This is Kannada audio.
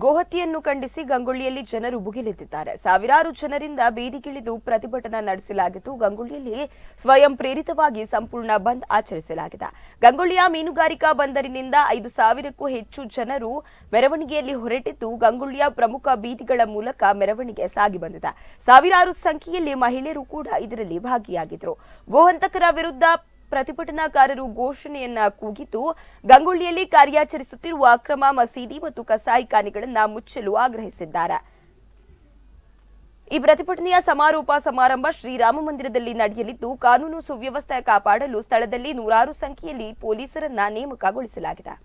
ಗೋಹತ್ಯೆಯನ್ನು ಖಂಡಿಸಿ ಗಂಗೊಳ್ಳಿಯಲ್ಲಿ ಜನರು ಭುಗಿಲೆದ್ದಿದ್ದಾರೆ. ಸಾವಿರಾರು ಜನರಿಂದ ಬೀದಿಗಿಳಿದು ಪ್ರತಿಭಟನಾ ನಡೆಸಲಾಗಿದ್ದು, ಗಂಗೊಳ್ಳಿಯಲ್ಲಿ ಸ್ವಯಂ ಪ್ರೇರಿತವಾಗಿ ಸಂಪೂರ್ಣ ಬಂದ್ ಆಚರಿಸಲಾಗಿದೆ. ಗಂಗೊಳ್ಳಿಯ ಮೀನುಗಾರಿಕಾ ಬಂದರಿನಿಂದ 5,000ಕ್ಕೂ ಹೆಚ್ಚು ಜನರು ಮೆರವಣಿಗೆಯಲ್ಲಿ ಹೊರಟಿದ್ದು, ಗಂಗೊಳ್ಳಿಯ ಪ್ರಮುಖ ಬೀದಿಗಳ ಮೂಲಕ ಮೆರವಣಿಗೆ ಸಾಗಿ ಬಂದಿದೆ. ಸಾವಿರಾರು ಸಂಖ್ಯೆಯಲ್ಲಿ ಮಹಿಳೆಯರು ಕೂಡ ಇದರಲ್ಲಿ ಭಾಗಿಯಾಗಿದ್ದರು. ಗೋಹಂತಕರ ವಿರುದ್ಧ ಪ್ರತಿಭಟನಾಕಾರರು ಘೋಷಣೆಯನ್ನ ಕೂಗಿದ್ದು, ಗಂಗೊಳ್ಳಿಯಲ್ಲಿ ಕಾರ್ಯಾಚರಿಸುತ್ತಿರುವ ಅಕ್ರಮ ಮಸೀದಿ ಮತ್ತು ಕಸಾಯಿಖಾನೆಗಳನ್ನು ಮುಚ್ಚಲು ಆಗ್ರಹಿಸಿದ್ದಾರೆ. ಈ ಪ್ರತಿಭಟನೆಯ ಸಮಾರೋಪ ಸಮಾರಂಭ ಶ್ರೀರಾಮ ಮಂದಿರದಲ್ಲಿ ನಡೆಯಲಿದ್ದು, ಕಾನೂನು ಸುವ್ಯವಸ್ಥೆ ಕಾಪಾಡಲು ಸ್ಥಳದಲ್ಲಿ ನೂರಾರು ಸಂಖ್ಯೆಯಲ್ಲಿ ಪೊಲೀಸರನ್ನ ನೇಮಕಗೊಳಿಸಲಾಗಿದೆ.